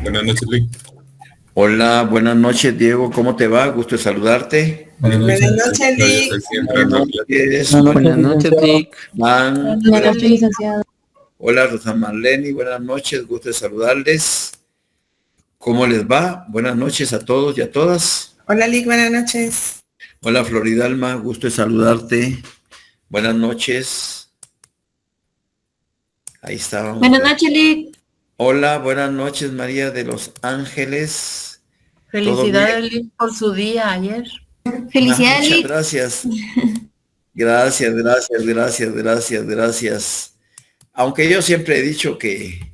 Buenas noches, Luis. Hola, buenas noches, Diego. ¿Cómo te va? Gusto de saludarte. Buenas Buenas noches. noches, Yo Lick. estoy entrando a clase. Buenas noches, Dick. Van. Buenas noches, licenciado. Hola, Rosa Marlene. Buenas noches, gusto de saludarles. ¿Cómo les va? Buenas noches a todos y a todas. Hola, Lick, buenas noches. Hola, Floridalma. Gusto de saludarte. Buenas noches. Ahí estábamos. Buenas noches, Lick. Hola, buenas noches, María de los Ángeles. Felicidades, Lick, por su día ayer. Felicidades, Muchas Lick. gracias. Gracias. Aunque yo siempre he dicho que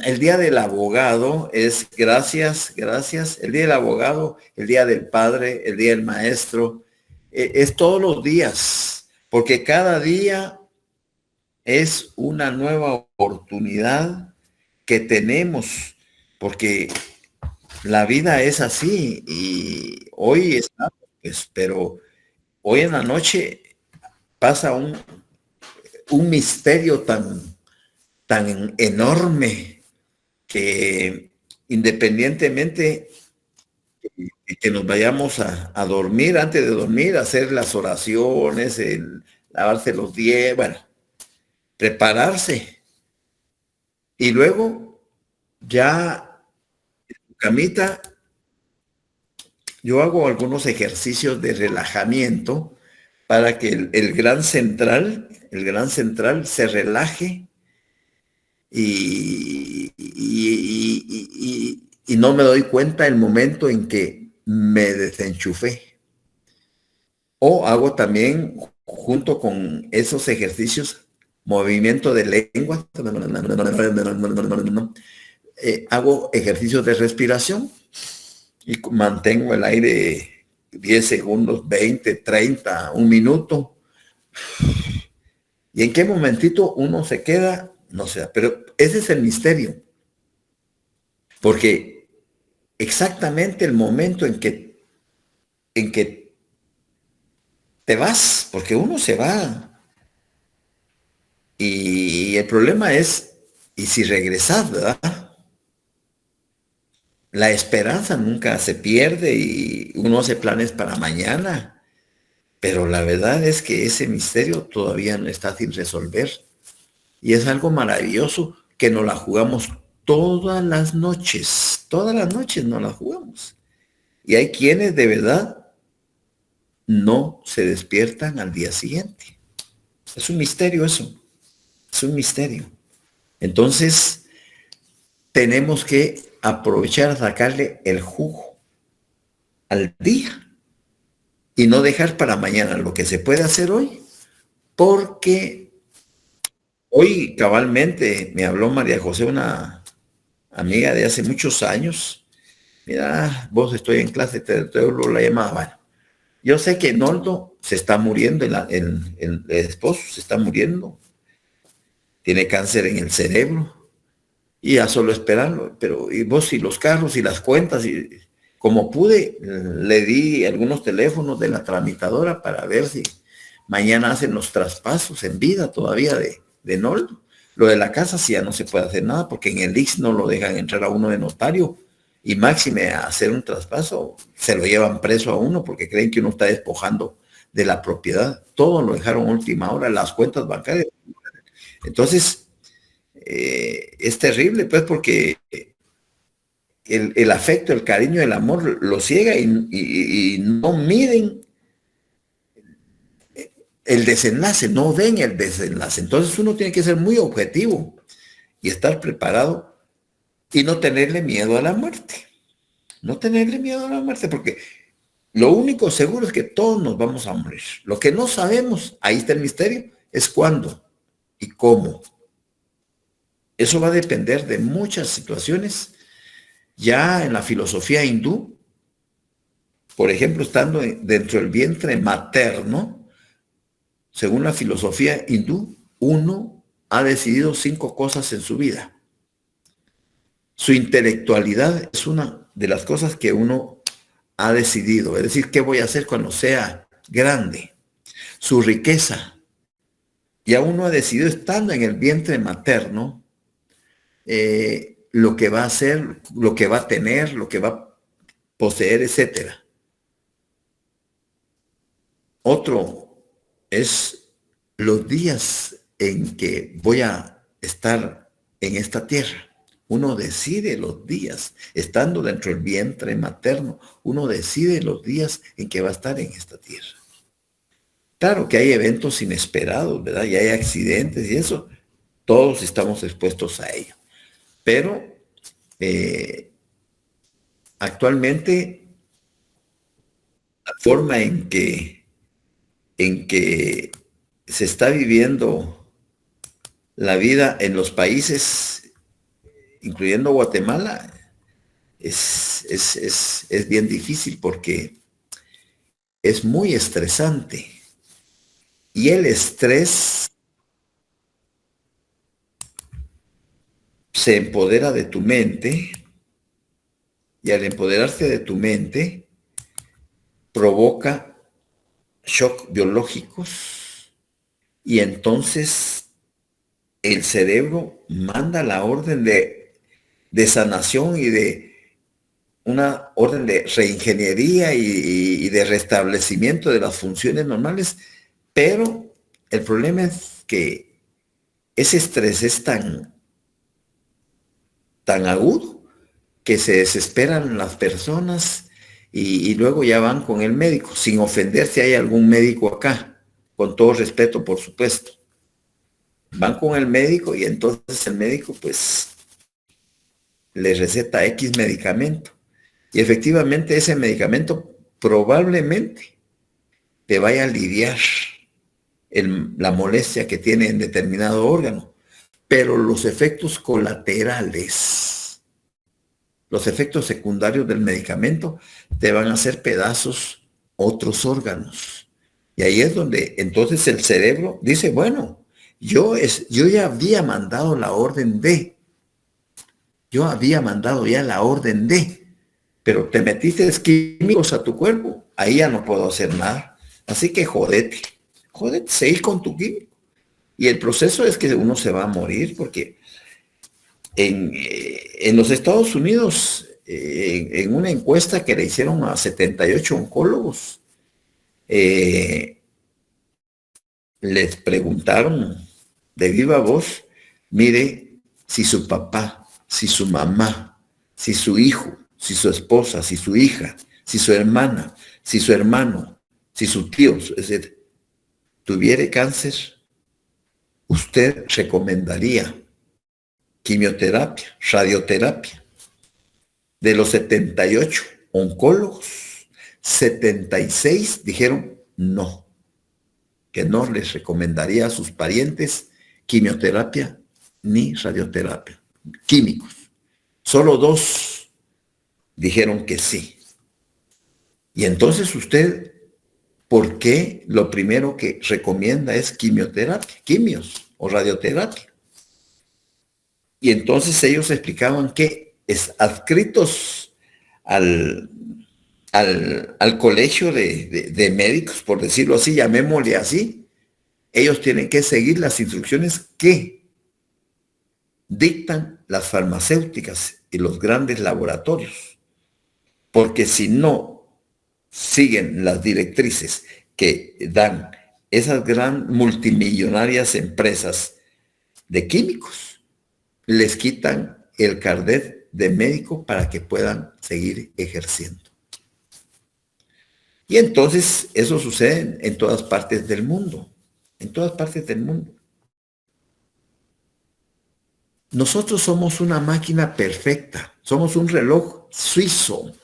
el día del abogado es gracias. El día del abogado, el día del padre, el día del maestro, es todos los días, porque cada día es una nueva oportunidad que tenemos, porque la vida es así y hoy está, pues, pero hoy en la noche pasa un misterio tan enorme que independientemente de que nos vayamos a dormir, antes de dormir, hacer las oraciones, el lavarse los dientes, bueno, prepararse. Y luego ya en tu camita, yo hago algunos ejercicios de relajamiento para que el gran central se relaje y no me doy cuenta el momento en que me desenchufé. O hago también, junto con esos ejercicios, movimiento de lengua. Hago ejercicios de respiración y mantengo el aire 10 segundos, 20, 30, un minuto. ¿Y en qué momentito uno se queda? No sé, pero ese es el misterio. Porque exactamente el momento en que te vas, porque uno se va. Y el problema es, ¿y si regresas, verdad? La esperanza nunca se pierde y uno hace planes para mañana. Pero la verdad es que ese misterio todavía no está sin resolver. Y es algo maravilloso que nos la jugamos todas las noches nos la jugamos. Y hay quienes de verdad no se despiertan al día siguiente. Es un misterio eso, es un misterio. Entonces, tenemos que aprovechar a sacarle el jugo al día y no dejar para mañana lo que se puede hacer hoy, porque hoy cabalmente me habló María José, una amiga de hace muchos años. Mira, vos estoy en clase, te la llamada. Bueno, yo sé que Noldo se está muriendo, el esposo se está muriendo, tiene cáncer en el cerebro y ya solo esperarlo. Pero y vos y los carros y las cuentas, y como pude, le di algunos teléfonos de la tramitadora para ver si mañana hacen los traspasos en vida todavía de Noldo. Lo de la casa sí ya no se puede hacer nada porque en el IX no lo dejan entrar a uno de notario y máxime a hacer un traspaso se lo llevan preso a uno porque creen que uno está despojando de la propiedad. Todo lo dejaron a última hora, las cuentas bancarias. Entonces, es terrible pues porque el afecto, el cariño, el amor lo ciega y no miden el desenlace, no ven el desenlace. Entonces uno tiene que ser muy objetivo y estar preparado y no tenerle miedo a la muerte. No tenerle miedo a la muerte, porque lo único seguro es que todos nos vamos a morir. Lo que no sabemos, ahí está el misterio, es cuándo y cómo. Eso va a depender de muchas situaciones. Ya en la filosofía hindú, por ejemplo, estando dentro del vientre materno, según la filosofía hindú, uno ha decidido 5 cosas en su vida. Su intelectualidad es una de las cosas que uno ha decidido, es decir, ¿qué voy a hacer cuando sea grande? Su riqueza. Ya uno ha decidido, estando en el vientre materno, lo que va a hacer, lo que va a tener, lo que va a poseer, etcétera. Otro es los días en que voy a estar en esta tierra. Uno decide los días, estando dentro del vientre materno, uno decide los días en que va a estar en esta tierra. Claro que hay eventos inesperados, ¿verdad? Y hay accidentes y eso, todos estamos expuestos a ello. Pero actualmente la forma en que se está viviendo la vida en los países, incluyendo Guatemala, es bien difícil porque es muy estresante. Y el estrés se empodera de tu mente, y al empoderarse de tu mente, provoca shock biológicos, y entonces el cerebro manda la orden de sanación y de una orden de reingeniería y de restablecimiento de las funciones normales, pero el problema es que ese estrés es tan agudo que se desesperan las personas y luego ya van con el médico, sin ofender si hay algún médico acá, con todo respeto, por supuesto. Van con el médico y entonces el médico pues les receta X medicamento. Y efectivamente ese medicamento probablemente te vaya a aliviar la molestia que tiene en determinado órgano. Pero los efectos colaterales, los efectos secundarios del medicamento, te van a hacer pedazos otros órganos. Y ahí es donde entonces el cerebro dice, bueno, yo ya había mandado la orden de, pero te metiste químicos a tu cuerpo, ahí ya no puedo hacer nada. Así que jódete, seguí con tu químico. Y el proceso es que uno se va a morir porque en los Estados Unidos, en una encuesta que le hicieron a 78 oncólogos, les preguntaron de viva voz, mire, si su papá, si su mamá, si su hijo, si su esposa, si su hija, si su hermana, si su hermano, si su tío, es decir, tuviera cáncer, usted recomendaría quimioterapia, radioterapia. De los 78 oncólogos, 76 dijeron no, que no les recomendaría a sus parientes quimioterapia ni radioterapia, químicos. Solo 2 dijeron que sí. Y entonces usted, ¿por qué lo primero que recomienda es quimioterapia, quimios o radioterapia? Y entonces ellos explicaban que adscritos al colegio de médicos, por decirlo así, llamémosle así, ellos tienen que seguir las instrucciones que dictan las farmacéuticas y los grandes laboratorios. Porque si no siguen las directrices que dan esas gran multimillonarias empresas de químicos, les quitan el carnet de médico para que puedan seguir ejerciendo. Y entonces eso sucede en todas partes del mundo, en todas partes del mundo. Nosotros somos una máquina perfecta, somos un reloj suizo,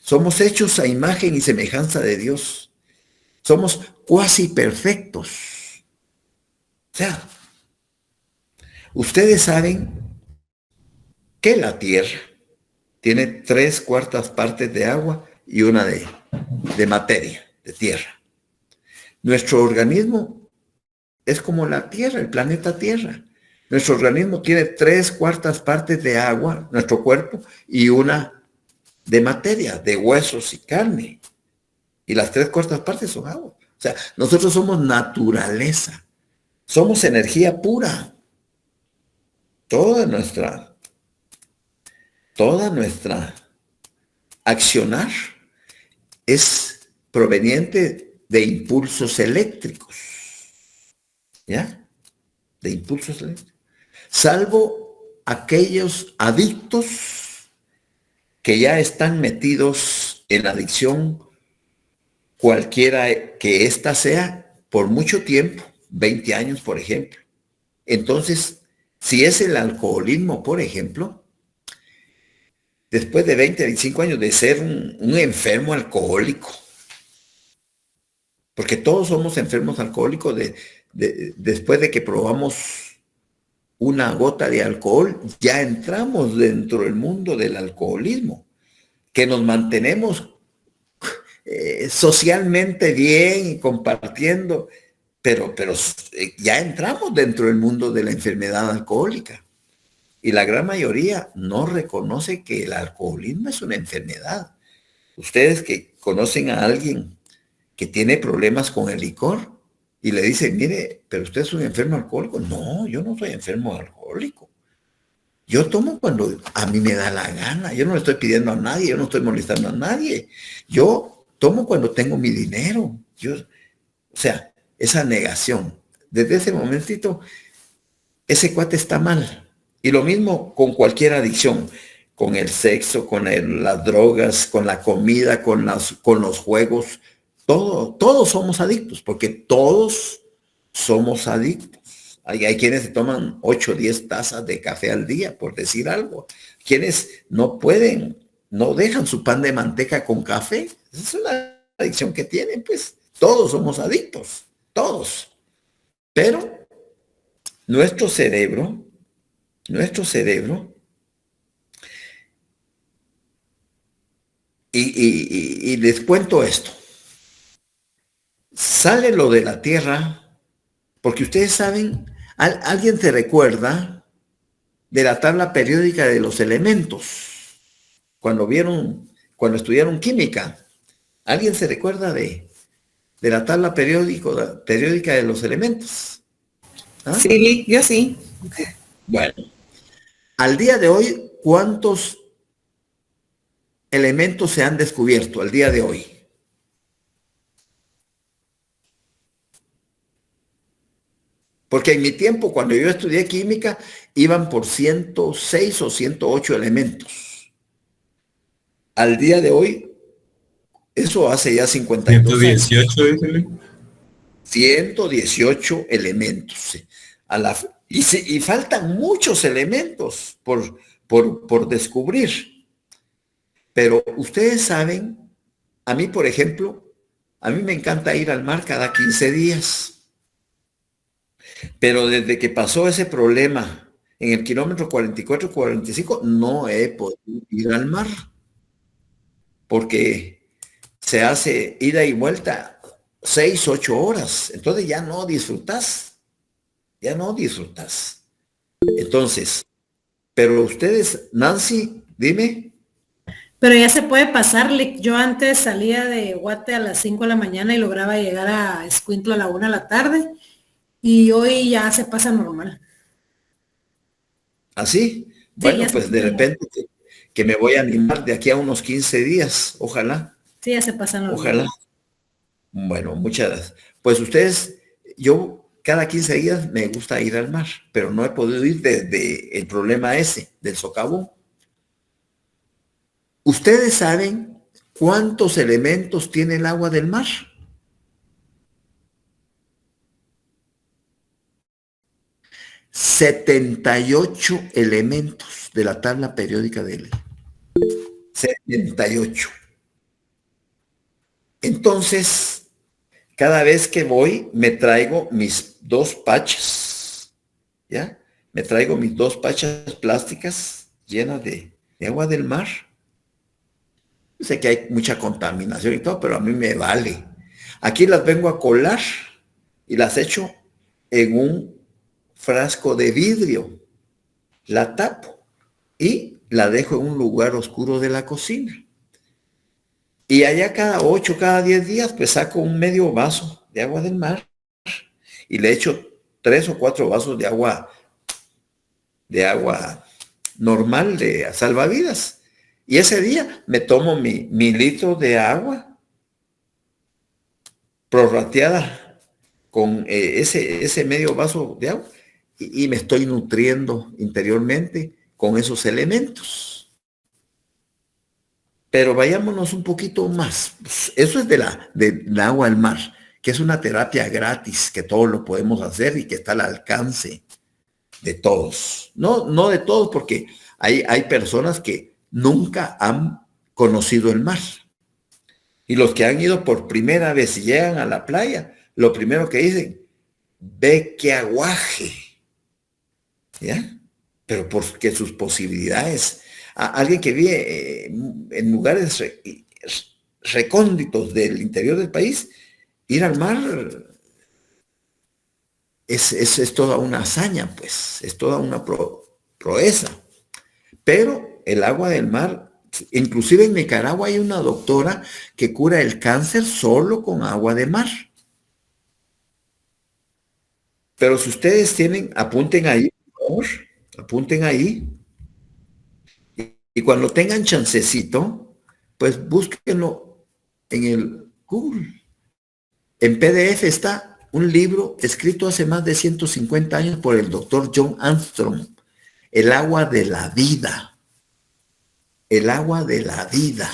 somos hechos a imagen y semejanza de Dios, somos cuasi perfectos. O sea, ustedes saben que la Tierra tiene 3/4 partes de agua y una de materia, de tierra. Nuestro organismo es como la Tierra, el planeta Tierra. Nuestro organismo tiene 3/4 partes de agua, nuestro cuerpo, y una de materia, de huesos y carne. Y las 3/4 partes son agua. O sea, nosotros somos naturaleza. Somos energía pura. Toda nuestra toda nuestra accionar es proveniente de impulsos eléctricos, ¿ya? De impulsos eléctricos. Salvo aquellos adictos que ya están metidos en la adicción, cualquiera que ésta sea, por mucho tiempo, 20 años, por ejemplo. Entonces, si es el alcoholismo, por ejemplo, después de 20, 25 años de ser un enfermo alcohólico, porque todos somos enfermos alcohólicos después de que probamos una gota de alcohol, ya entramos dentro del mundo del alcoholismo, que nos mantenemos socialmente bien y compartiendo, pero ya entramos dentro del mundo de la enfermedad alcohólica. Y la gran mayoría no reconoce que el alcoholismo es una enfermedad. Ustedes que conocen a alguien que tiene problemas con el licor y le dicen, mire, pero usted es un enfermo alcohólico. No, yo no soy enfermo alcohólico. Yo tomo cuando a mí me da la gana. Yo no le estoy pidiendo a nadie, yo no estoy molestando a nadie. Yo tomo cuando tengo mi dinero. O sea, esa negación. Desde ese momentito, ese cuate está mal. Y lo mismo con cualquier adicción, con el sexo, con las drogas, con la comida, con los juegos. Todos somos adictos, porque todos somos adictos. Hay quienes se toman 8 o 10 tazas de café al día, por decir algo. Quienes no pueden, no dejan su pan de manteca con café. Esa es una adicción que tienen, pues. Todos somos adictos, todos. Pero nuestro cerebro, y les cuento esto. Sale lo de la Tierra, porque ustedes saben, alguien se recuerda de la tabla periódica de los elementos, cuando estudiaron química. ¿Alguien se recuerda de la tabla periódica de los elementos? ¿Ah? Sí, yo sí. Bueno, al día de hoy, ¿cuántos elementos se han descubierto al día de hoy? Porque en mi tiempo, cuando yo estudié química, iban por 106 o 108 elementos. Al día de hoy, eso hace ya 52 118, años. 118 elementos. Y faltan muchos elementos por descubrir. Pero ustedes saben, a mí, por ejemplo, a mí me encanta ir al mar cada 15 días. Pero desde que pasó ese problema en el kilómetro 44-45, no he podido ir al mar. Porque se hace ida y vuelta 6, 8 horas. Entonces ya no disfrutas. Ya no disfrutas. Entonces, pero ustedes, Nancy, dime. Pero ya se puede pasarle. Yo antes salía de Guate a las 5 de la mañana y lograba llegar a Escuintla a la 1 de la tarde. Y hoy ya se pasa normal. ¿Así? Bueno, sí, pues de repente que me voy a animar de aquí a unos 15 días, ojalá. Sí, ya se pasa normal. Ojalá. Bueno, muchas gracias. Pues ustedes, yo cada 15 días me gusta ir al mar, pero no he podido ir desde el problema ese, del socavón. ¿Ustedes saben cuántos elementos tiene el agua del mar? 78 elementos de la tabla periódica de él. 78. Entonces, cada vez que voy, me traigo mis 2 pachas, ¿ya? Me traigo mis 2 pachas plásticas llenas de agua del mar. Sé que hay mucha contaminación y todo, pero a mí me vale. Aquí las vengo a colar y las echo en un frasco de vidrio, la tapo y la dejo en un lugar oscuro de la cocina. Y allá cada 8, cada 10 días, pues saco un medio vaso de agua del mar y le echo 3 o 4 vasos de agua normal de salvavidas. Y ese día me tomo mi litro de agua prorrateada con ese medio vaso de agua y me estoy nutriendo interiormente con esos elementos. Pero vayámonos un poquito más. Eso es del agua al mar, que es una terapia gratis, que todos lo podemos hacer y que está al alcance de todos. No de todos, porque hay personas que nunca han conocido el mar. Y los que han ido por primera vez y llegan a la playa, lo primero que dicen, ve qué aguaje. ¿Ya? Pero porque sus posibilidades, alguien que vive en lugares recónditos del interior del país, ir al mar es toda una hazaña, pues, es toda una proeza. Pero el agua del mar, inclusive en Nicaragua hay una doctora que cura el cáncer solo con agua de mar. Pero si ustedes tienen, apunten ahí, por favor, apunten ahí. Y cuando tengan chancecito, pues búsquenlo en el Google. En PDF está un libro escrito hace más de 150 años por el doctor John Armstrong, El agua de la vida. El agua de la vida.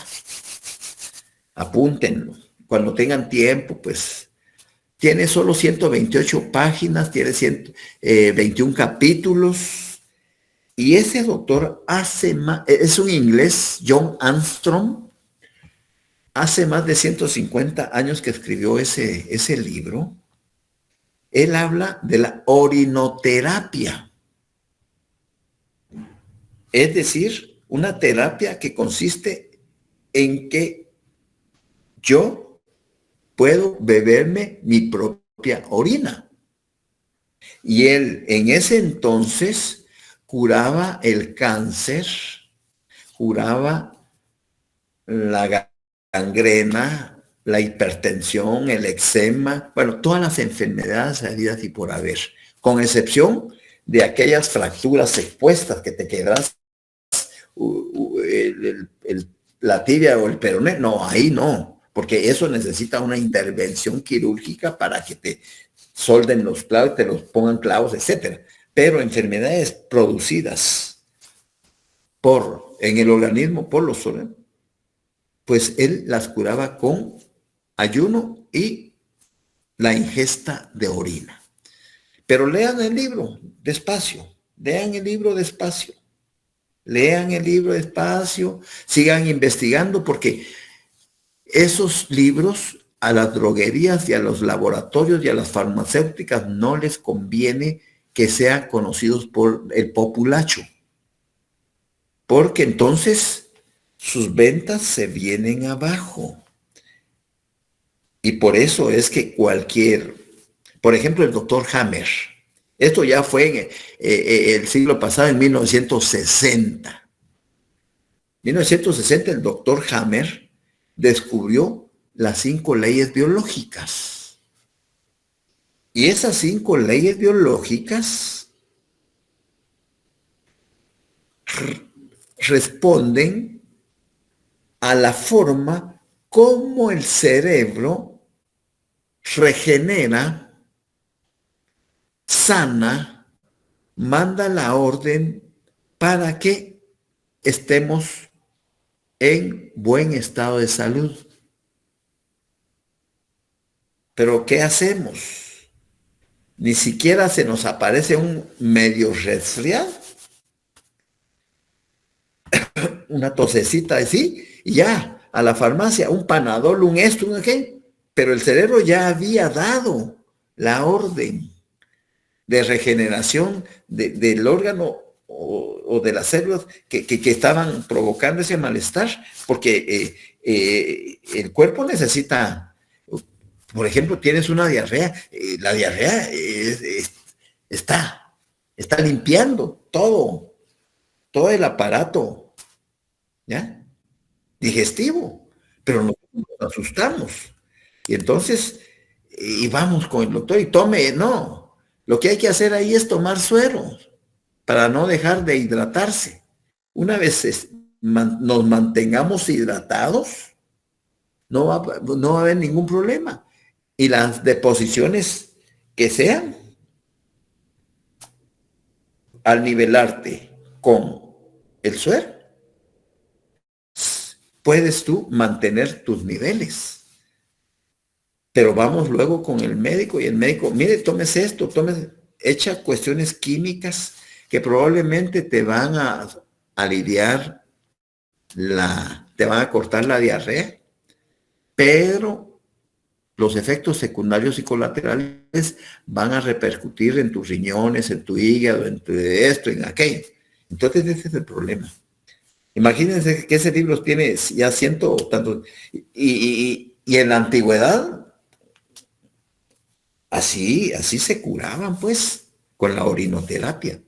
Apúntenlo. Cuando tengan tiempo, pues, tiene solo 128 páginas, tiene 121 capítulos. Y ese doctor es un inglés, John Armstrong, hace más de 150 años que escribió ese libro. Él habla de la orinoterapia. Es decir, una terapia que consiste en que yo puedo beberme mi propia orina. Y él en ese entonces curaba el cáncer, curaba la gangrena, la hipertensión, el eczema, bueno, todas las enfermedades habidas y por haber, con excepción de aquellas fracturas expuestas que te quedas la tibia o el peroné. No, ahí no, porque eso necesita una intervención quirúrgica para que te solden los clavos, te los pongan clavos, etcétera. Pero enfermedades producidas en el organismo por los órganos, pues él las curaba con ayuno y la ingesta de orina. Pero lean el libro despacio, lean el libro despacio, sigan investigando, porque esos libros a las droguerías y a los laboratorios y a las farmacéuticas no les conviene que sean conocidos por el populacho, porque entonces sus ventas se vienen abajo. Y por eso es que por ejemplo, el doctor Hammer, esto ya fue en el siglo pasado, en 1960. 1960 el doctor Hammer descubrió las 5 leyes biológicas. Y esas 5 leyes biológicas responden a la forma como el cerebro regenera, sana, manda la orden para que estemos en buen estado de salud. Pero ¿qué hacemos? Ni siquiera se nos aparece un medio resfriado, una tosecita así, y ya, a la farmacia, un Panadol, un esto, un aquello. Pero el cerebro ya había dado la orden de regeneración del órgano o de las células que estaban provocando ese malestar, porque el cuerpo necesita, por ejemplo, tienes una diarrea, la diarrea está limpiando todo el aparato, ¿ya? Digestivo, pero nosotros nos asustamos. Y entonces, y vamos con el doctor y tome, no. Lo que hay que hacer ahí es tomar suero para no dejar de hidratarse. una vez nos mantengamos hidratados, no va a haber ningún problema. Y las deposiciones que sean, al nivelarte con el suero, puedes tú mantener tus niveles. Pero vamos luego con el médico y el médico, mire, tómese esto, echa cuestiones químicas que probablemente te van a aliviar te van a cortar la diarrea, pero los efectos secundarios y colaterales van a repercutir en tus riñones, en tu hígado, en tu esto, en aquello. Entonces ese es el problema. Imagínense que ese libro tiene ya tantos, y en la antigüedad, así se curaban, pues, con la orinoterapia.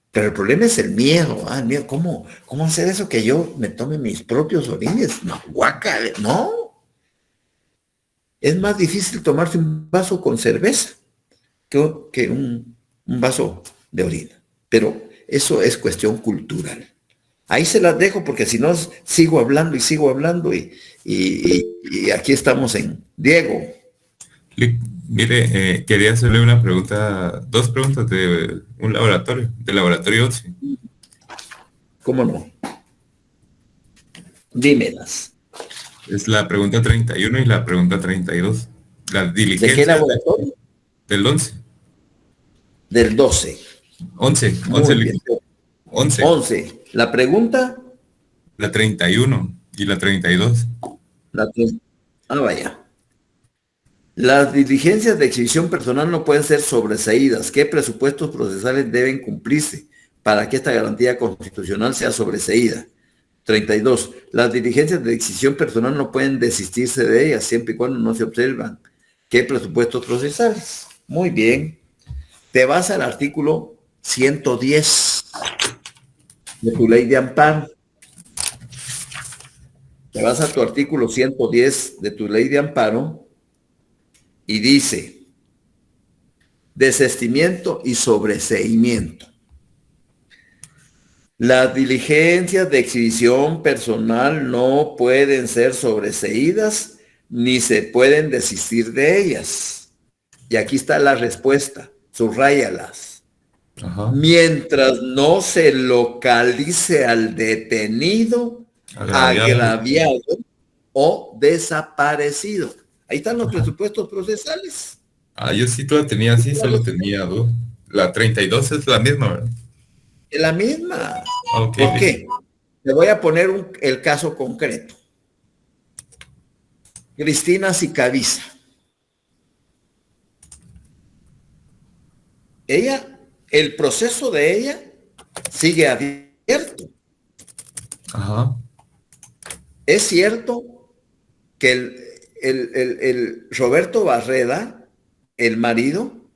Pero el problema es el miedo. El miedo. ¿Cómo hacer eso que yo me tome mis propios orines? No, guácale, no. Es más difícil tomarse un vaso con cerveza que un vaso de orina. Pero eso es cuestión cultural. Ahí se las dejo porque si no sigo hablando y aquí estamos en Diego. Mire, quería hacerle una pregunta, 2 preguntas de un laboratorio, del laboratorio 11. ¿Cómo no? Dímelas. Es la pregunta 31 y la pregunta 32. La diligencia. ¿De qué laboratorio? Del 11. Del 12. 11. 11. 11. La pregunta. La 31 y la 32. Vaya. Las diligencias de exhibición personal no pueden ser sobreseídas. ¿Qué presupuestos procesales deben cumplirse para que esta garantía constitucional sea sobreseída? 32. Las diligencias de exhibición personal no pueden desistirse de ellas siempre y cuando no se observan. ¿Qué presupuestos procesales? Muy bien. Te vas al artículo 110 de tu ley de amparo. Te vas a tu artículo 110 de tu ley de amparo y dice, desistimiento y sobreseimiento. Las diligencias de exhibición personal no pueden ser sobreseídas ni se pueden desistir de ellas. Y aquí está la respuesta, subráyalas. Ajá. Mientras no se localice al detenido, agraviado o desaparecido. Ahí están los presupuestos procesales. Yo sí la tenía así, solo tenía 2. La 32 es la misma, ¿verdad? Es la misma. Okay. ¿Por qué? Te voy a poner el caso concreto. Cristina Sicavisa. El proceso de ella sigue abierto. Ajá. Es cierto que el Roberto Barreda, el marido,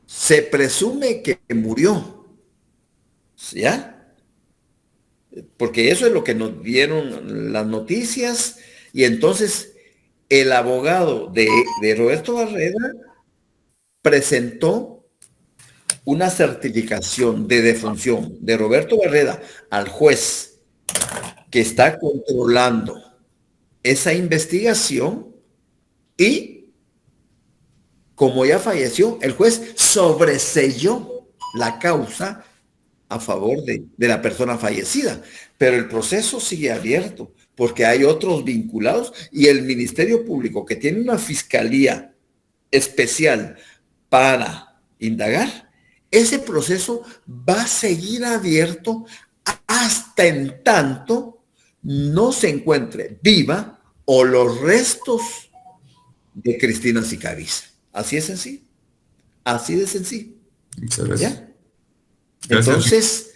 se presume que murió, ¿ya? Porque eso es lo que nos dieron las noticias, y entonces el abogado de Roberto Barreda presentó una certificación de defunción de Roberto Barreda al juez que está controlando esa investigación, y como ya falleció, el juez sobreselló la causa a favor de la persona fallecida, pero el proceso sigue abierto porque hay otros vinculados y el Ministerio Público, que tiene una fiscalía especial para indagar, ese proceso va a seguir abierto hasta en tanto no se encuentre viva o los restos de Cristina Sicavisa. Así es sencillo. Así de sencillo. ¿Ya? Entonces,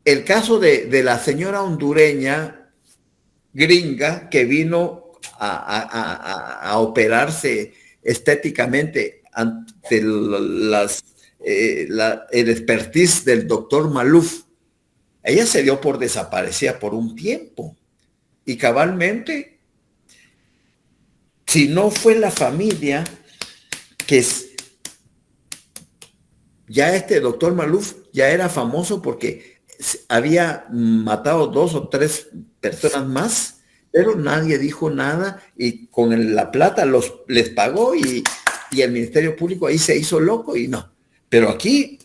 el caso de la señora hondureña gringa que vino a operarse estéticamente ante el expertise del doctor Maluf, ella se dio por desaparecida por un tiempo. Y cabalmente, si no fue la familia, ya este doctor Maluf ya era famoso porque había matado 2 o 3 personas más, pero nadie dijo nada y con la plata les pagó y el Ministerio Público ahí se hizo loco y no. Pero aquí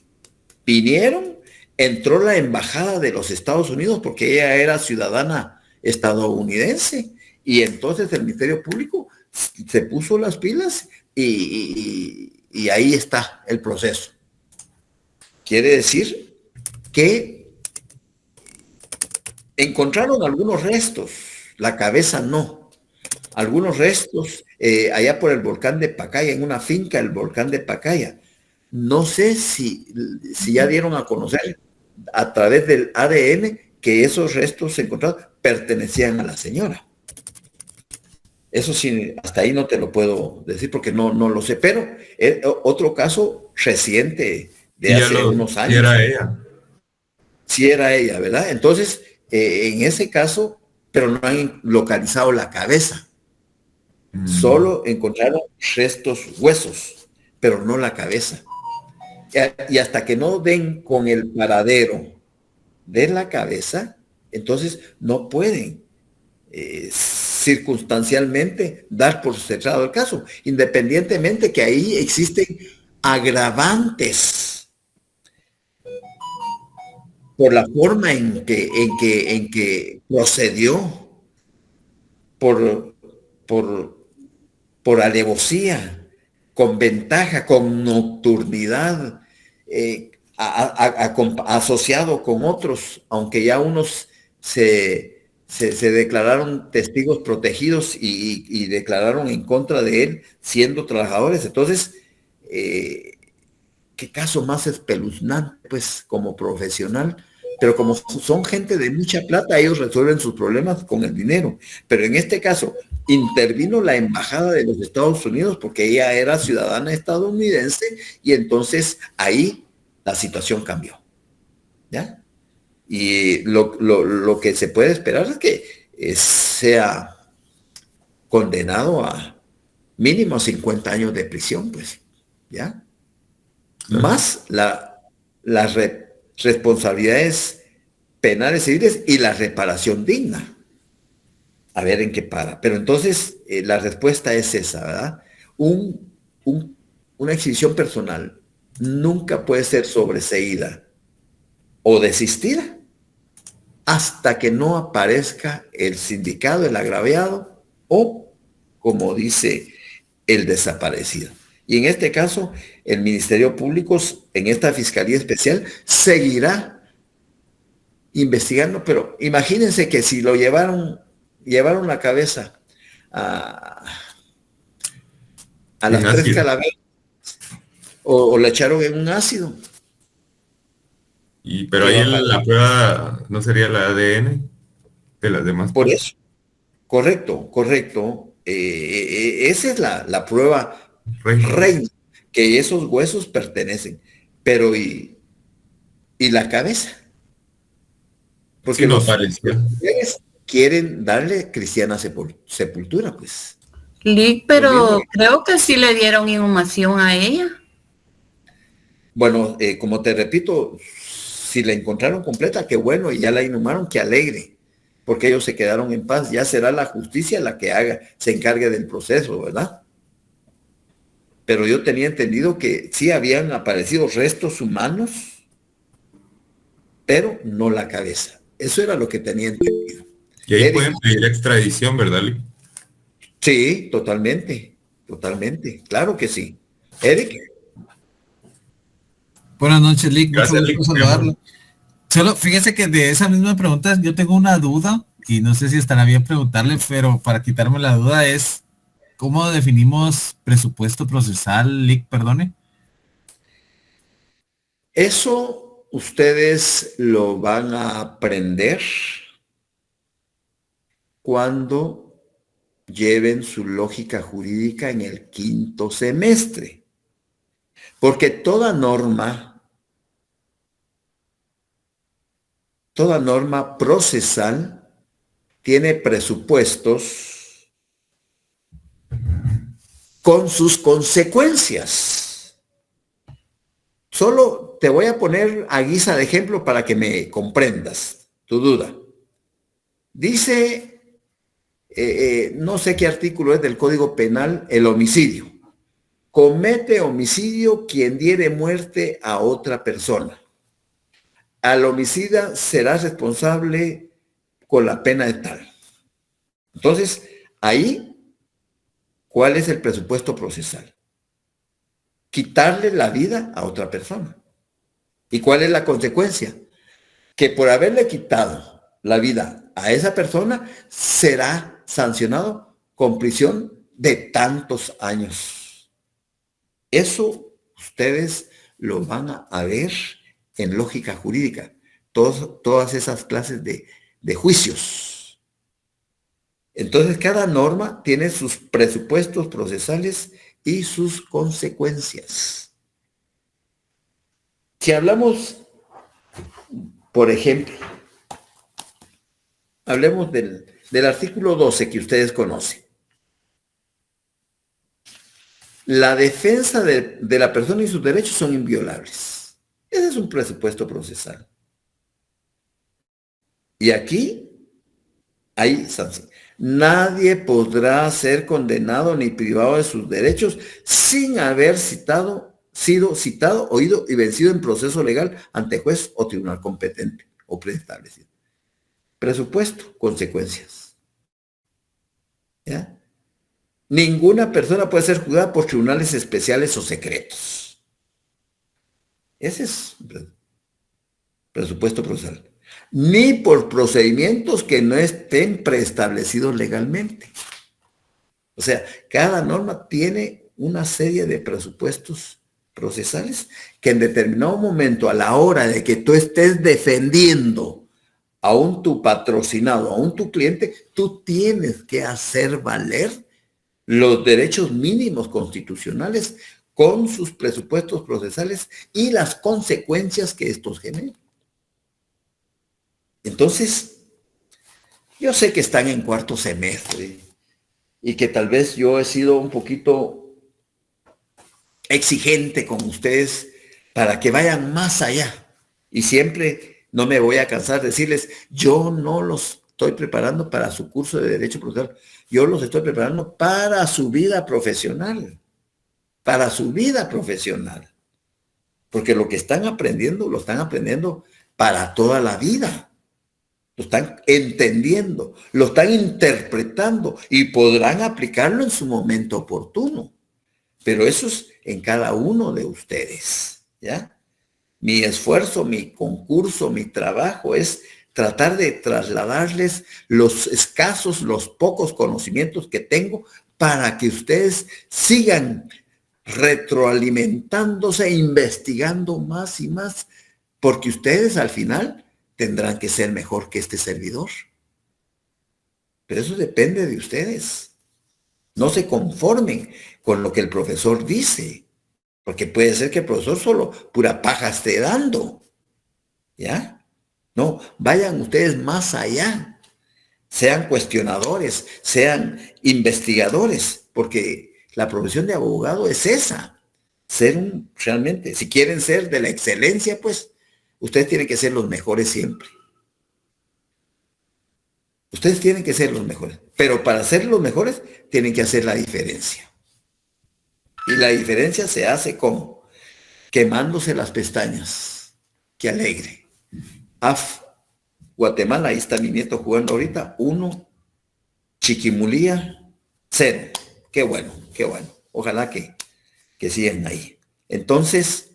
vinieron, entró la embajada de los Estados Unidos porque ella era ciudadana estadounidense y entonces el Ministerio Público se puso las pilas y ahí está el proceso. Quiere decir que encontraron algunos restos, la cabeza no. Algunos restos allá por el volcán de Pacaya, en una finca del volcán de Pacaya. No sé si ya dieron a conocer a través del ADN que esos restos encontrados pertenecían a la señora. Eso sí, hasta ahí no te lo puedo decir porque no lo sé, pero otro caso reciente de hace unos años. Sí era ella. Sí era ella, ¿verdad? Entonces, en ese caso, pero no han localizado la cabeza. Solo encontraron restos, huesos, pero no la cabeza. Y hasta que no den con el paradero de la cabeza, entonces no pueden circunstancialmente dar por cerrado el caso, independientemente que ahí existen agravantes por la forma en que procedió, por alevosía, con ventaja, con nocturnidad, asociado con otros, aunque ya unos se declararon testigos protegidos y declararon en contra de él siendo trabajadores. Entonces, qué caso más espeluznante, pues, como profesional. Pero como son gente de mucha plata, ellos resuelven sus problemas con el dinero. Pero en este caso, intervino la embajada de los Estados Unidos porque ella era ciudadana estadounidense y entonces ahí la situación cambió. ¿Ya? Y lo que se puede esperar es que sea condenado a mínimo 50 años de prisión, pues. ¿Ya? Más las responsabilidades penales civiles y la reparación digna. A ver en qué para. Pero entonces la respuesta es esa, ¿verdad? Una exhibición personal nunca puede ser sobreseída o desistida hasta que no aparezca el sindicado, el agraviado o, como dice, el desaparecido. Y en este caso, el Ministerio Público, en esta Fiscalía Especial, seguirá investigando, pero imagínense que si lo llevaron la cabeza a las 3 calaveras o le echaron en un ácido. Pero ahí la prueba no sería la ADN de las demás. Por eso, correcto. Esa es la prueba reina, que esos huesos pertenecen. Pero ¿y la cabeza? Porque sí, los quieren darle cristiana sepultura, pues. Pero creo que sí le dieron inhumación a ella. Bueno, como te repito, si la encontraron completa, qué bueno, y ya la inhumaron, qué alegre, porque ellos se quedaron en paz. Ya será la justicia la que se encargue del proceso, ¿verdad? Pero yo tenía entendido que sí habían aparecido restos humanos, pero no la cabeza. Eso era lo que tenía entendido. Y ahí pueden pedir extradición, ¿verdad, Lick? Sí, totalmente, claro que sí. Eric. Buenas noches, Lick. Gracias, Mucho gusto saludarlo. Solo fíjese que de esa misma pregunta yo tengo una duda y no sé si estará bien preguntarle, pero para quitarme la duda es ¿cómo definimos presupuesto procesal, Lick, perdone? Eso ustedes lo van a aprender cuando lleven su lógica jurídica en el 5º semestre. Porque toda norma procesal tiene presupuestos con sus consecuencias. Solo te voy a poner a guisa de ejemplo para que me comprendas tu duda. Dice, no sé qué artículo es del Código Penal, el homicidio. Comete homicidio quien diere muerte a otra persona. Al homicida será responsable con la pena de tal. Entonces, ahí, ¿cuál es el presupuesto procesal? Quitarle la vida a otra persona. ¿Y cuál es la consecuencia? Que por haberle quitado la vida a esa persona, será sancionado con prisión de tantos años. Eso ustedes lo van a ver en lógica jurídica, todas esas clases de juicios. Entonces, cada norma tiene sus presupuestos procesales y sus consecuencias. Si hablamos, por ejemplo, hablemos del artículo 12 que ustedes conocen. La defensa de la persona y sus derechos son inviolables. Ese es un presupuesto procesal. Y aquí hay sanción. Nadie podrá ser condenado ni privado de sus derechos sin haber sido citado, oído y vencido en proceso legal ante juez o tribunal competente o preestablecido. Presupuesto, consecuencias. ¿Ya? Ninguna persona puede ser juzgada por tribunales especiales o secretos. Ese es presupuesto procesal. Ni por procedimientos que no estén preestablecidos legalmente. O sea, cada norma tiene una serie de presupuestos procesales que en determinado momento, a la hora de que tú estés defendiendo aún tu patrocinado, aún tu cliente, tú tienes que hacer valer los derechos mínimos constitucionales con sus presupuestos procesales y las consecuencias que estos generan. Entonces, yo sé que están en cuarto semestre y que tal vez yo he sido un poquito exigente con ustedes para que vayan más allá. Y siempre no me voy a cansar de decirles, yo no los estoy preparando para su curso de Derecho Procesal, yo los estoy preparando para su vida profesional, para su vida profesional. Porque lo que están aprendiendo, lo están aprendiendo para toda la vida. Lo están entendiendo, lo están interpretando y podrán aplicarlo en su momento oportuno. Pero eso es en cada uno de ustedes, ¿ya? Mi esfuerzo, mi concurso, mi trabajo es tratar de trasladarles los escasos, los pocos conocimientos que tengo para que ustedes sigan retroalimentándose, investigando más y más, porque ustedes al final tendrán que ser mejor que este servidor. Pero eso depende de ustedes. No se conformen con lo que el profesor dice, porque puede ser que el profesor solo pura paja esté dando. ¿Ya? No, vayan ustedes más allá. Sean cuestionadores, sean investigadores, porque la profesión de abogado es esa. Realmente, si quieren ser de la excelencia, pues, ustedes tienen que ser los mejores siempre. Ustedes tienen que ser los mejores. Pero para ser los mejores, tienen que hacer la diferencia. Y la diferencia se hace ¿cómo? Quemándose las pestañas. Qué alegre. Guatemala, ahí está mi nieto jugando ahorita. 1, Chiquimulía, 0. Qué bueno, qué bueno. Ojalá que sigan ahí. Entonces,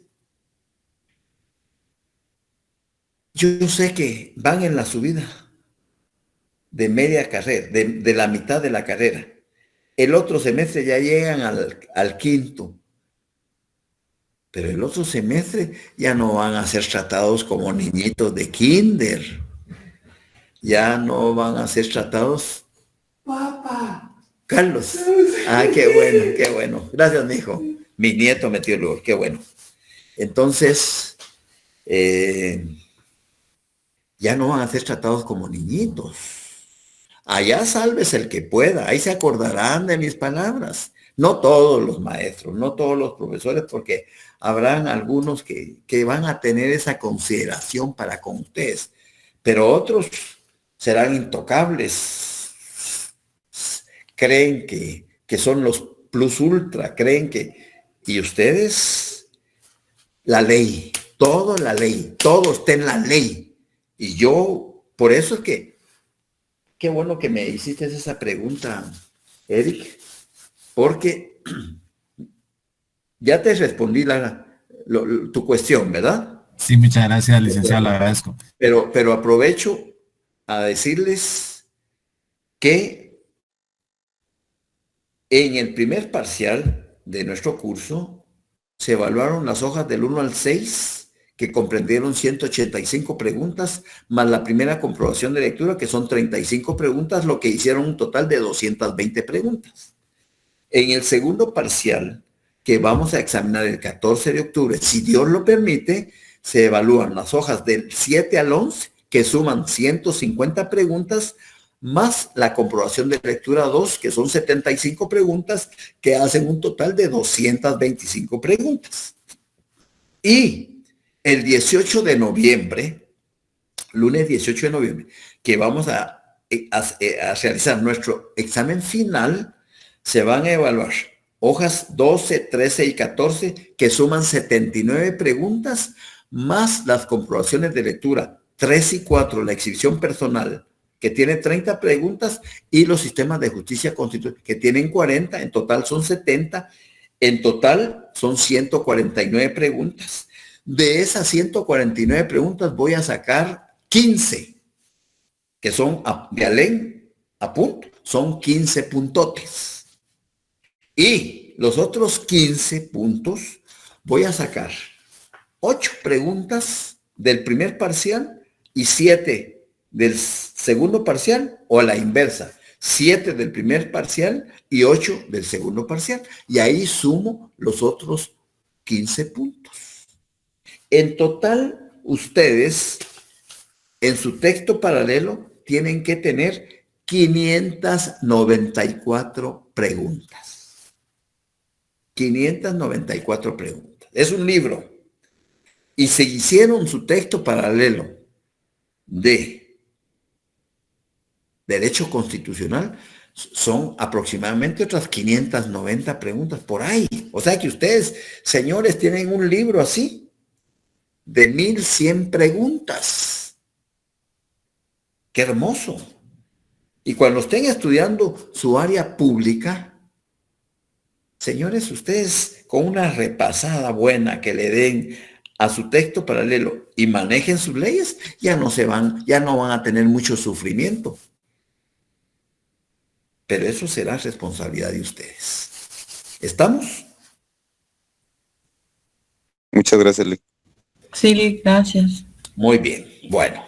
yo sé que van en la subida de media carrera, de la mitad de la carrera. El otro semestre ya llegan al quinto. Pero el otro semestre ya no van a ser tratados como niñitos de kinder. Ya no van a ser tratados. Papá. Carlos. Ah, qué bueno, qué bueno. Gracias, mi hijo. Mi nieto metió el lugar, qué bueno. Entonces, ya no van a ser tratados como niñitos. Allá sálvese el que pueda, ahí se acordarán de mis palabras. No todos los maestros, no todos los profesores, porque habrán algunos que van a tener esa consideración para con ustedes, pero otros serán intocables. Creen que son los plus ultra, creen que... Y ustedes, la ley, todo está en la ley. Y yo, por eso es que, qué bueno que me hiciste esa pregunta, Eric, porque ya te respondí tu cuestión, ¿verdad? Sí, muchas gracias, licenciado, le agradezco. Pero aprovecho a decirles que en el primer parcial de nuestro curso se evaluaron las hojas del 1 al 6, que comprendieron 185 preguntas, más la primera comprobación de lectura, que son 35 preguntas, lo que hicieron un total de 220 preguntas. En el segundo parcial, que vamos a examinar el 14 de octubre, si Dios lo permite, se evalúan las hojas del 7 al 11, que suman 150 preguntas, más la comprobación de lectura 2, que son 75 preguntas, que hacen un total de 225 preguntas. Y el 18 de noviembre, lunes 18 de noviembre, que vamos a realizar nuestro examen final, se van a evaluar hojas 12, 13 y 14, que suman 79 preguntas, más las comprobaciones de lectura 3 y 4, la exhibición personal, que tiene 30 preguntas, y los sistemas de justicia constitucional, que tienen 40, en total son 70, en total son 149 preguntas. De esas 149 preguntas voy a sacar 15, que son de alén a punto, son 15 puntotes. Y los otros 15 puntos voy a sacar 8 preguntas del primer parcial y 7 del segundo parcial, o a la inversa, 7 del primer parcial y 8 del segundo parcial. Y ahí sumo los otros 15 puntos. En total, ustedes, en su texto paralelo, tienen que tener 594 preguntas. 594 preguntas. Es un libro. Y si hicieron su texto paralelo de Derecho Constitucional, son aproximadamente otras 590 preguntas por ahí. O sea que ustedes, señores, tienen un libro así de 1100 preguntas. ¡Qué hermoso! Y cuando estén estudiando su área pública, señores, ustedes con una repasada buena que le den a su texto paralelo y manejen sus leyes, ya no van a tener mucho sufrimiento. Pero eso será responsabilidad de ustedes. ¿Estamos? Muchas gracias, Lic. Sí, gracias. Muy bien. Bueno,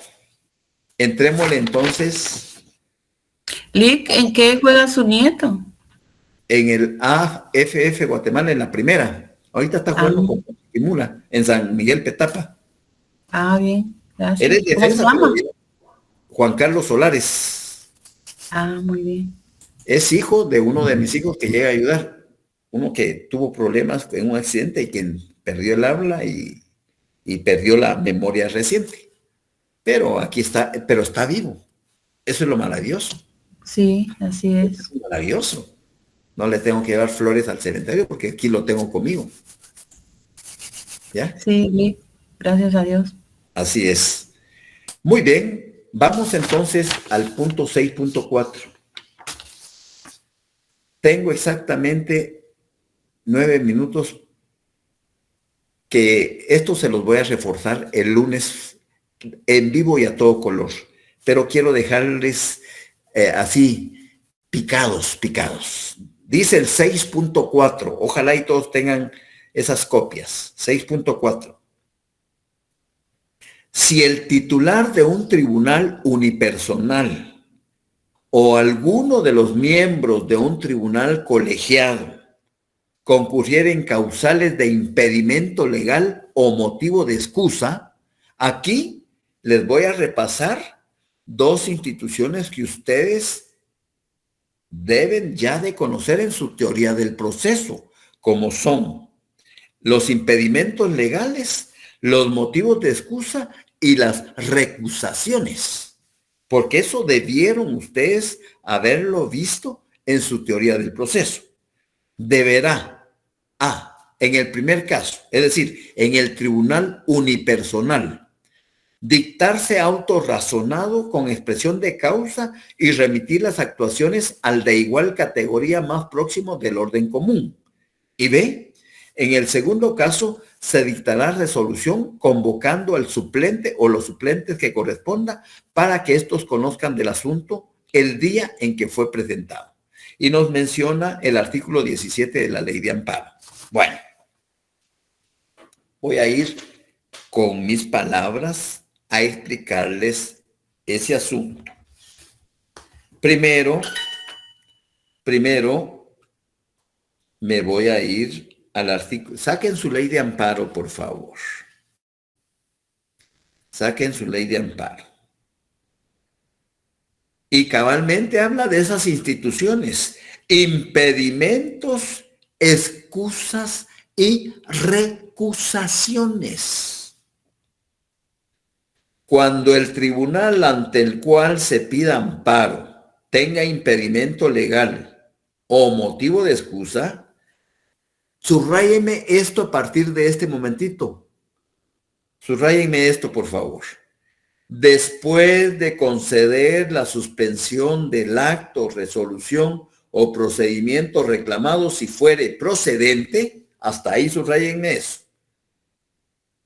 entrémosle entonces Lic, ¿en qué juega su nieto? en el AFF Guatemala, en la primera. Ahorita está jugando con Timula en San Miguel Petapa. Ah, bien, gracias. Él es defensa, ¿Cómo se llama? Juan Carlos Solares. Ah, muy bien. Es hijo de uno de mis hijos que llega a ayudar. Uno que tuvo problemas en un accidente y quien perdió el habla y perdió la memoria reciente. Pero aquí está, pero está vivo. Eso es lo maravilloso. Sí, así es. Es maravilloso. No le tengo que llevar flores al cementerio porque aquí lo tengo conmigo. ¿Ya? Sí, Lic, gracias a Dios. Así es. Muy bien. Vamos entonces al punto 6.4. Tengo exactamente 9 minutos, que esto se los voy a reforzar el lunes en vivo y a todo color. Pero quiero dejarles así, picados. Dice el 6.4. Ojalá y todos tengan esas copias. 6.4. Si el titular de un tribunal unipersonal o alguno de los miembros de un tribunal colegiado concurriera en causales de impedimento legal o motivo de excusa, aquí les voy a repasar 2 instituciones que ustedes deben ya de conocer en su teoría del proceso, como son los impedimentos legales, los motivos de excusa y las recusaciones. Porque eso debieron ustedes haberlo visto en su teoría del proceso. Deberá, en el primer caso, es decir, en el tribunal unipersonal, dictarse auto razonado con expresión de causa y remitir las actuaciones al de igual categoría más próximo del orden común. Y B, en el segundo caso, se dictará resolución convocando al suplente o los suplentes que corresponda para que estos conozcan del asunto el día en que fue presentado. Y nos menciona el artículo 17 de la Ley de Amparo. Bueno, voy a ir con mis palabras a explicarles ese asunto. Primero, me voy a ir al artículo. Saquen su ley de amparo, por favor. Saquen su ley de amparo. Y cabalmente habla de esas instituciones: impedimentos, excusas y recusaciones. Cuando el tribunal ante el cual se pida amparo tenga impedimento legal o motivo de excusa, subráyenme esto a partir de este momentito. Subráyenme esto, por favor. Después de conceder la suspensión del acto, resolución o procedimiento reclamado, si fuere procedente, hasta ahí subráyenme eso.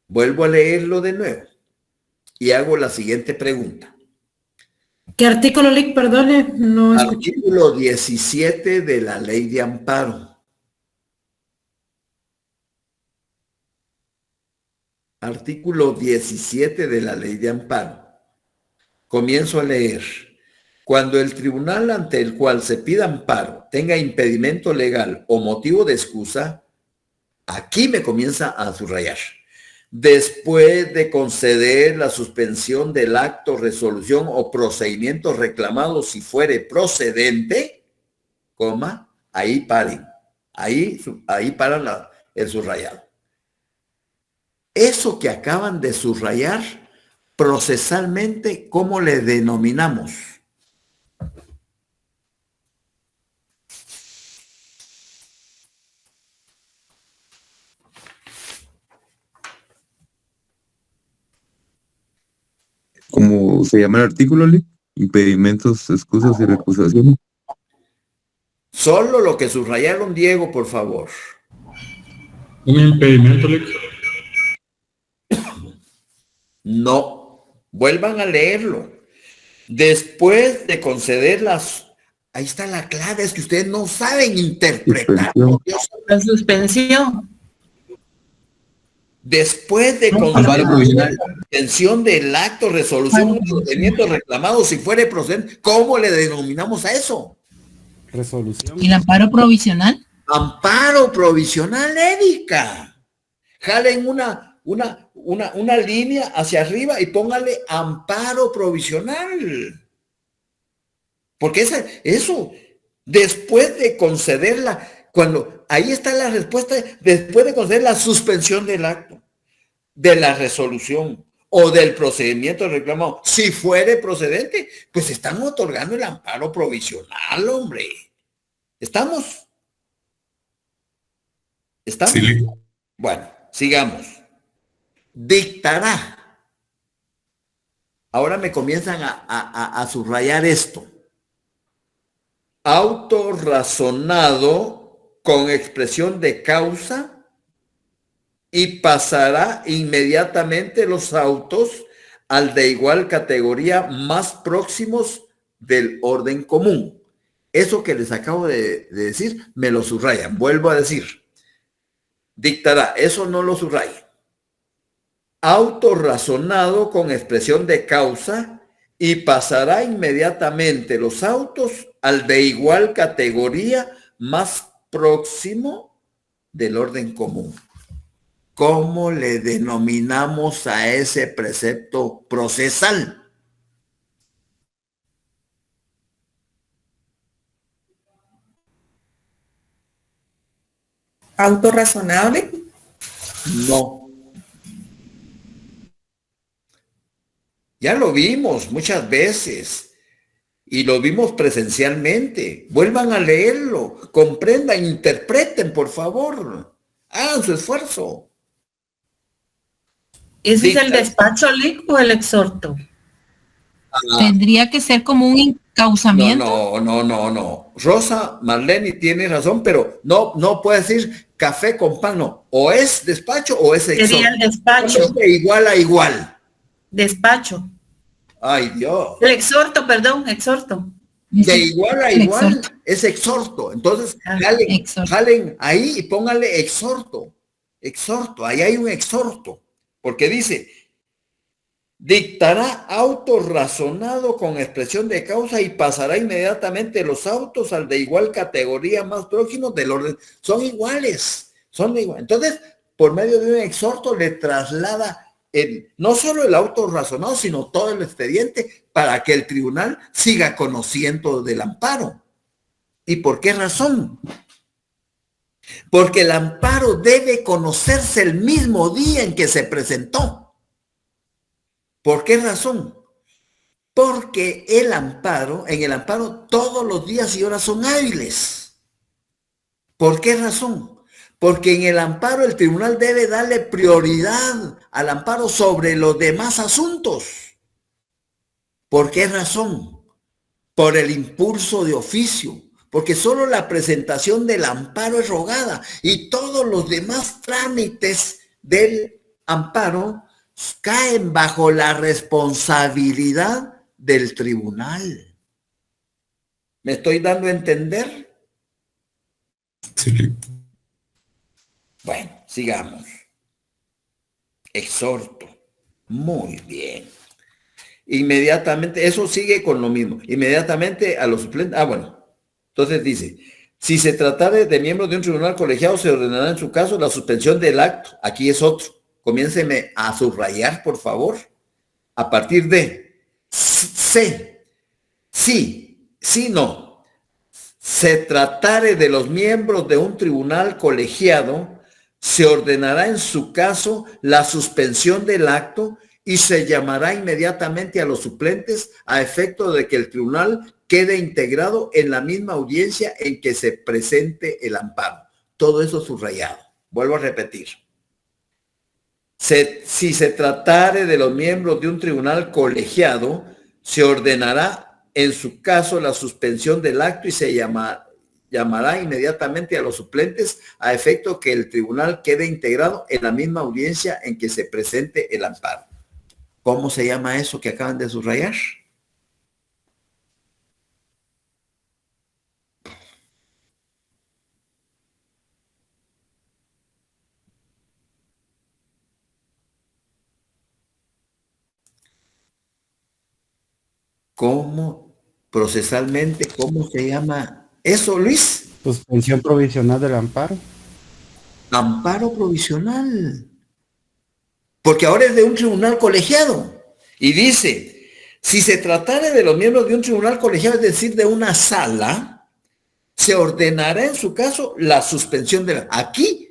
Vuelvo a leerlo de nuevo y hago la siguiente pregunta. ¿Qué artículo, Lick? Perdone, no escuché. Artículo 17 de la Ley de Amparo. Artículo 17 de la Ley de Amparo. Comienzo a leer. Cuando el tribunal ante el cual se pida amparo tenga impedimento legal o motivo de excusa, aquí me comienza a subrayar. Después de conceder la suspensión del acto, resolución o procedimiento reclamado, si fuere procedente, coma, ahí paren. Ahí paran el subrayado. Eso que acaban de subrayar, procesalmente, ¿cómo le denominamos? ¿Cómo se llama el artículo, Lee? Impedimentos, excusas y recusaciones. Solo lo que subrayaron, Diego, por favor. Un impedimento, Lee. No, vuelvan a leerlo. Después de conceder las... Ahí está la clave, es que ustedes no saben interpretar. La suspensión. Después de conceder la suspensión del acto, resolución o procedimiento reclamado, si fuere procedente, ¿cómo le denominamos a eso? Resolución. ¿Y el amparo provisional? Amparo provisional, Erika. Jalen una línea hacia arriba y póngale amparo provisional. Porque eso, después de concederla, cuando ahí está la respuesta, después de conceder la suspensión del acto, de la resolución o del procedimiento reclamado, si fuere procedente, pues están otorgando el amparo provisional, hombre. ¿Estamos? ¿Estamos? Sí. Bueno, sigamos. Dictará. Ahora me comienzan a subrayar esto. Autorrazonado con expresión de causa y pasará inmediatamente los autos al de igual categoría más próximos del orden común. Eso que les acabo de decir, me lo subrayan. Vuelvo a decir. Dictará, eso no lo subrayen. Autorrazonado con expresión de causa y pasará inmediatamente los autos al de igual categoría más próximo del orden común. ¿Cómo le denominamos a ese precepto procesal? Autorrazonable. No. Ya lo vimos muchas veces y lo vimos presencialmente. Vuelvan a leerlo, comprendan, interpreten, por favor. Hagan su esfuerzo. ¿Ese es el Dicta- despacho, Lick, o el exhorto? Tendría que ser como un encauzamiento. No. Rosa Marlene tiene razón, pero no puede decir café con pan, no. O es despacho o es exhorto. Sería el despacho. Es de igual a igual. Despacho. Ay, Dios. El exhorto, perdón, exhorto. De igual a igual Exhorto. es exhorto. Entonces, Ah, exhorto. jalen ahí y pónganle exhorto. Exhorto, ahí hay un exhorto. Porque dice, dictará auto razonado con expresión de causa y pasará inmediatamente los autos al de igual categoría más próximos del orden. Son iguales, son de igual. Entonces, por medio de un exhorto le traslada no solo el auto razonado, sino todo el expediente para que el tribunal siga conociendo del amparo. ¿Y por qué razón? Porque el amparo debe conocerse el mismo día en que se presentó. ¿Por qué razón? Porque en el amparo, todos los días y horas son hábiles. ¿Por qué razón? Porque en el amparo el tribunal debe darle prioridad al amparo sobre los demás asuntos. ¿Por qué razón? Por el impulso de oficio. Porque solo la presentación del amparo es rogada y todos los demás trámites del amparo caen bajo la responsabilidad del tribunal. ¿Me estoy dando a entender? Sí. Bueno, sigamos. Exhorto. Muy bien. Inmediatamente, eso sigue con lo mismo. Inmediatamente a los suplentes. Bueno. Entonces dice, si se tratara de miembros de un tribunal colegiado, se ordenará en su caso la suspensión del acto. Aquí es otro. Comiénceme a subrayar, por favor. A partir de no. Se tratare de los miembros de un tribunal colegiado, se ordenará en su caso la suspensión del acto y se llamará inmediatamente a los suplentes a efecto de que el tribunal quede integrado en la misma audiencia en que se presente el amparo. Todo eso subrayado. Vuelvo a repetir. Si se tratare de los miembros de un tribunal colegiado, se ordenará en su caso la suspensión del acto y se llamará inmediatamente a los suplentes a efecto que el tribunal quede integrado en la misma audiencia en que se presente el amparo. ¿Cómo se llama eso que acaban de subrayar? ¿Cómo procesalmente, cómo se llama eso, Luis? Suspensión provisional del amparo. Amparo provisional. Porque ahora es de un tribunal colegiado. Y dice, si se tratara de los miembros de un tribunal colegiado, es decir, de una sala, se ordenará en su caso la suspensión de la... Aquí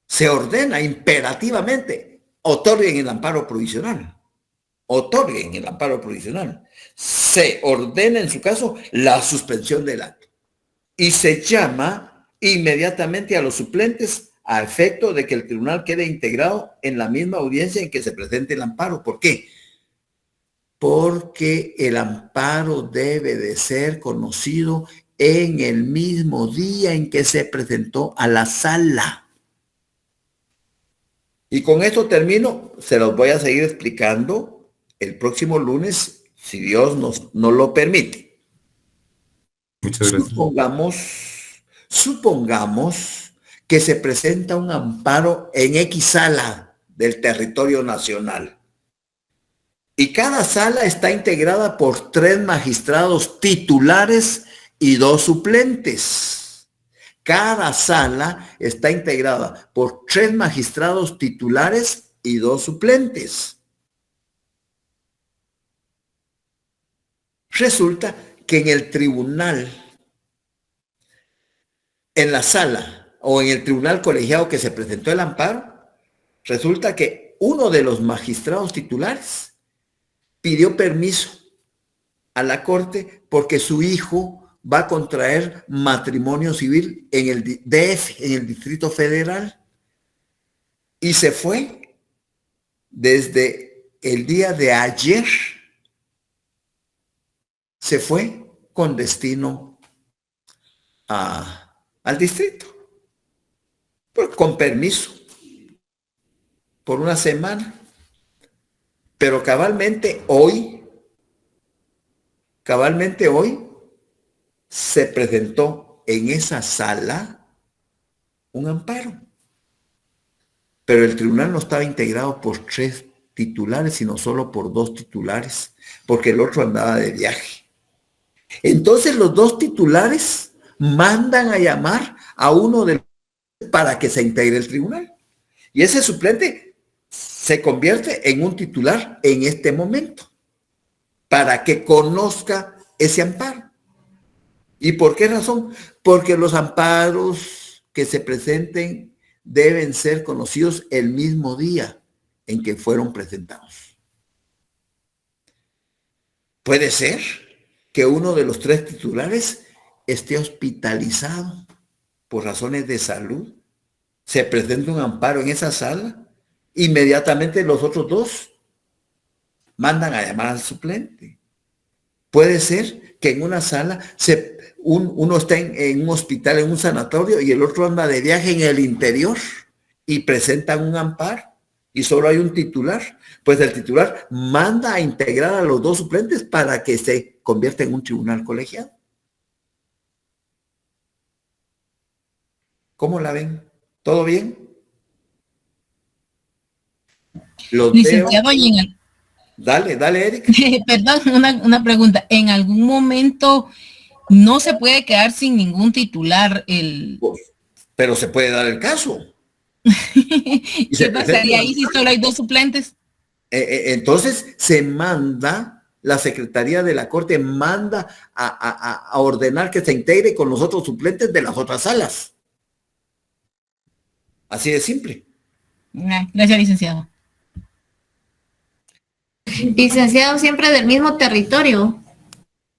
se ordena imperativamente, otorguen el amparo provisional. Otorguen el amparo provisional. Se ordena en su caso la suspensión del acto. Y se llama inmediatamente a los suplentes a efecto de que el tribunal quede integrado en la misma audiencia en que se presente el amparo. ¿Por qué? Porque el amparo debe de ser conocido en el mismo día en que se presentó a la sala. Y con esto termino, se los voy a seguir explicando el próximo lunes, si Dios nos lo permite. Muchas gracias. Supongamos que se presenta un amparo en X sala del territorio nacional. Y cada sala está integrada por 3 magistrados titulares y 2 suplentes. Cada sala está integrada por 3 magistrados titulares y 2 suplentes. Resulta que en el tribunal, en la sala o en el tribunal colegiado que se presentó el amparo, resulta que uno de los magistrados titulares pidió permiso a la corte porque su hijo va a contraer matrimonio civil en el DF, en el Distrito Federal, y se fue desde el día de ayer, se fue con destino al distrito, con permiso, por una semana. Pero cabalmente hoy se presentó en esa sala un amparo. Pero el tribunal no estaba integrado por 3 titulares, sino solo por 2 titulares, porque el otro andaba de viaje. Entonces los 2 titulares mandan a llamar a uno de los para que se integre el tribunal. Y ese suplente se convierte en un titular en este momento, para que conozca ese amparo. ¿Y por qué razón? Porque los amparos que se presenten deben ser conocidos el mismo día en que fueron presentados. Puede ser que uno de los 3 titulares esté hospitalizado por razones de salud, se presenta un amparo en esa sala, inmediatamente los otros 2 mandan a llamar al suplente. Puede ser que en una sala uno está en un hospital, en un sanatorio, y el otro anda de viaje en el interior y presentan un amparo y solo hay un titular. Pues el titular manda a integrar a los 2 suplentes para que se convierta en un tribunal colegiado. ¿Cómo la ven? ¿Todo bien? Licenciado, Dale, Erika. Perdón, una pregunta. ¿En algún momento no se puede quedar sin ningún titular? Pero se puede dar el caso. ¿Qué pasaría ahí si solo hay 2 suplentes? Entonces se manda, la Secretaría de la Corte manda a ordenar que se integre con los otros suplentes de las otras salas. Así de simple. Gracias, licenciado. Licenciado, siempre del mismo territorio.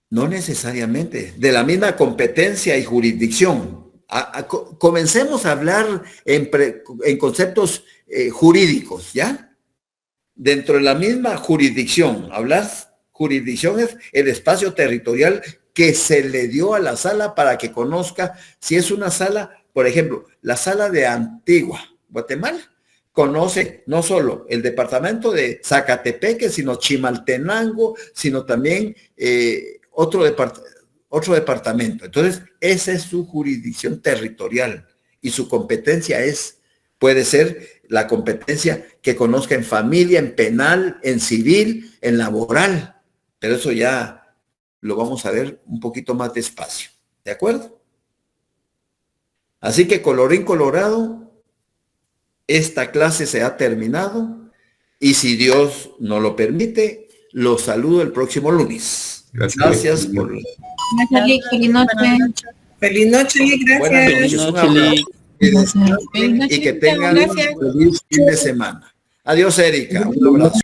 No necesariamente, de la misma competencia y jurisdicción. Comencemos a hablar en conceptos jurídicos, ¿ya? Dentro de la misma jurisdicción, jurisdicción es el espacio territorial que se le dio a la sala para que conozca si es una sala, por ejemplo, la sala de Antigua, Guatemala, conoce no solo el departamento de Zacatepeque, sino Chimaltenango, sino también otro departamento. Entonces, esa es su jurisdicción territorial y su competencia puede ser la competencia que conozca en familia, en penal, en civil, en laboral. Pero eso ya lo vamos a ver un poquito más despacio. ¿De acuerdo? Así que colorín colorado, esta clase se ha terminado y si Dios nos lo permite, los saludo el próximo lunes. Gracias por... Feliz noche. Feliz noche, gracias. Y que tengan un feliz fin de semana. Adiós, Erika. Un abrazo.